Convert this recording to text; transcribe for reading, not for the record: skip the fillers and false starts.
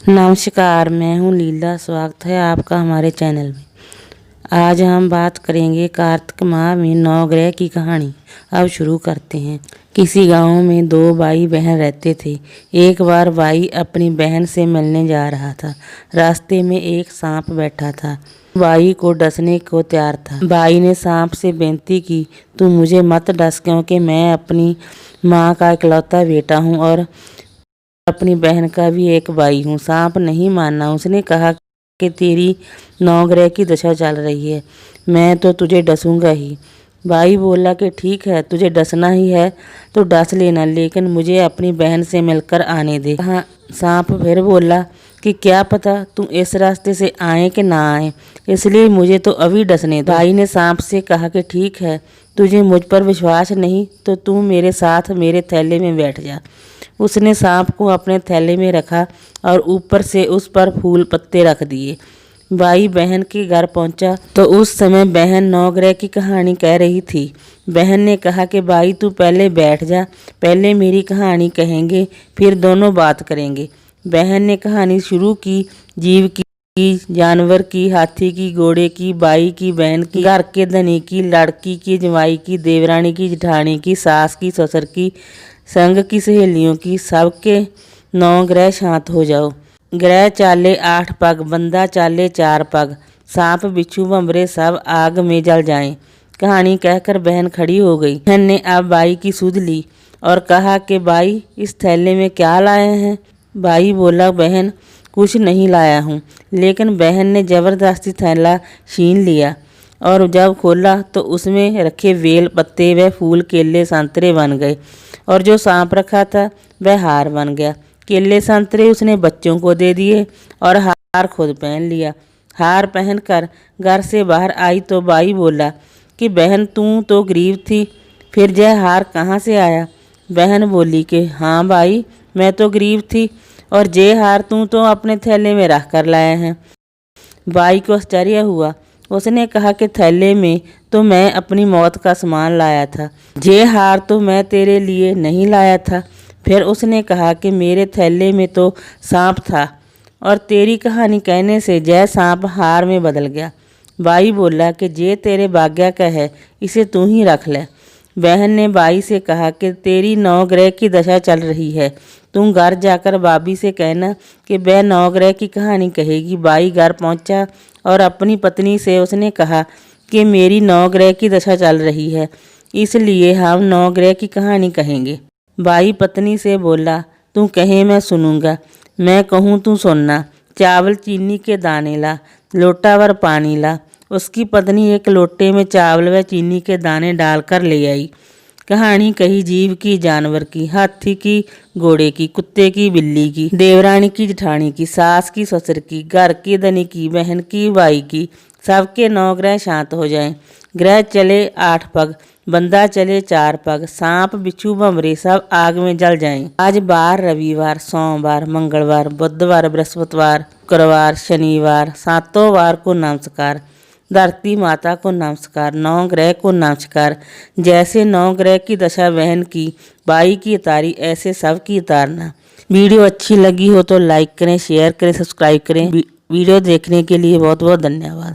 नमस्कार, मैं हूँ लीला। स्वागत है आपका हमारे चैनल में। आज हम बात करेंगे कार्तिक माह में नवग्रह की कहानी। अब शुरू करते हैं। किसी गांव में दो भाई बहन रहते थे। एक बार भाई अपनी बहन से मिलने जा रहा था। रास्ते में एक सांप बैठा था। भाई को डसने को तैयार था। भाई ने सांप से विनती की, तू मुझे मत डस, क्योंकि मैं अपनी माँ का इकलौता बेटा हूँ और अपनी बहन का भी एक भाई हूँ। सांप नहीं माना। उसने कहा कि तेरी नवग्रह की दशा चल रही है, मैं तो तुझे डसूंगा ही। भाई बोला कि ठीक है, तुझे डसना ही है तो डस लेना, लेकिन मुझे अपनी बहन से मिलकर आने दे। हाँ, सांप फिर बोला कि क्या पता तुम इस रास्ते से आए कि ना आए, इसलिए मुझे तो अभी डसने दो। भाई ने सांप से कहा कि ठीक है, तुझे मुझ पर विश्वास नहीं तो तू मेरे साथ मेरे थैले में बैठ जा। उसने सांप को अपने थैले में रखा और ऊपर से उस पर फूल पत्ते रख दिए। भाई बहन के घर पहुंचा तो उस समय बहन नवग्रह की कहानी कह रही थी। बहन ने कहा कि भाई तू पहले बैठ जा, पहले मेरी कहानी कहेंगे, फिर दोनों बात करेंगे। बहन ने कहानी शुरू की। जीव की, जानवर की, हाथी की, घोड़े की, भाई की, बहन की, घर के धनी की, लड़की की, जमाई की, देवरानी की, जेठानी की, सास की, ससुर की, संग की, सहेलियों की, सबके नवग्रह शांत हो जाओ। ग्रह चाले 8 पग, बंदा चाले 4 पग, सांप बिच्छू भंवरे सब आग में जल जाएं। कहानी कहकर बहन खड़ी हो गई। बहन ने अब भाई की सुध ली और कहा कि भाई इस थैले में क्या लाए हैं। भाई बोला, बहन कुछ नहीं लाया हूँ। लेकिन बहन ने जबरदस्ती थैला छीन लिया और जब खोला तो उसमें रखे बेल पत्ते व फूल, केले, संतरे बन गए और जो सांप रखा था वह हार बन गया। केले संतरे उसने बच्चों को दे दिए और हार खुद पहन लिया। हार पहनकर घर से बाहर आई तो भाई बोला कि बहन तू तो गरीब थी, फिर यह हार कहाँ से आया। बहन बोली कि हाँ भाई, मैं तो गरीब थी और ये हार तू तो अपने थैले में रख कर लाया है। भाई को आश्चर्य हुआ। उसने कहा कि थैले में तो मैं अपनी मौत का सामान लाया था, ये हार तो मैं तेरे लिए नहीं लाया था। फिर उसने कहा कि मेरे थैले में तो सांप था और तेरी कहानी कहने से जय सांप हार में बदल गया। भाई बोला कि ये तेरे भाग्य का है, इसे तू ही रख ले। बहन ने भाई से कहा कि तेरी नवग्रह की दशा चल रही है, तुम घर जाकर भाभी से कहना कि वह नवग्रह की कहानी कहेगी। भाई घर पहुंचा और अपनी पत्नी से उसने कहा कि मेरी नवग्रह की दशा चल रही है, इसलिए हम नवग्रह की कहानी कहेंगे। भाई पत्नी से बोला, तू कहे मैं सुनूंगा, मैं कहूँ तू सुनना। चावल चीनी के दाने ला, लोटा भर पानी ला। उसकी पत्नी एक लोटे में चावल व चीनी के दाने डालकर ले आई। कहानी कही जीव की, जानवर की, हाथी की, घोड़े की, कुत्ते की, बिल्ली की, देवरानी की, जेठानी की, सास की, ससुर की, घर की धनी की, बहन की, भाई की, सबके नवग्रह शांत हो जाएं। ग्रह चले 8 पग, बंदा चले 4 पग, सांप बिच्छू भंवरे सब आग में जल जाएं। आज बार रविवार, सोमवार, मंगलवार, बुधवार, बृहस्पतिवार, शुक्रवार, शनिवार, 7 वार को नमस्कार। धरती माता को नमस्कार, नवग्रह को नमस्कार। जैसे नवग्रह की दशा बहन की, भाई की उतारी, ऐसे सब की उतारना। वीडियो अच्छी लगी हो तो लाइक करें, शेयर करें, सब्सक्राइब करें। वीडियो देखने के लिए बहुत बहुत धन्यवाद।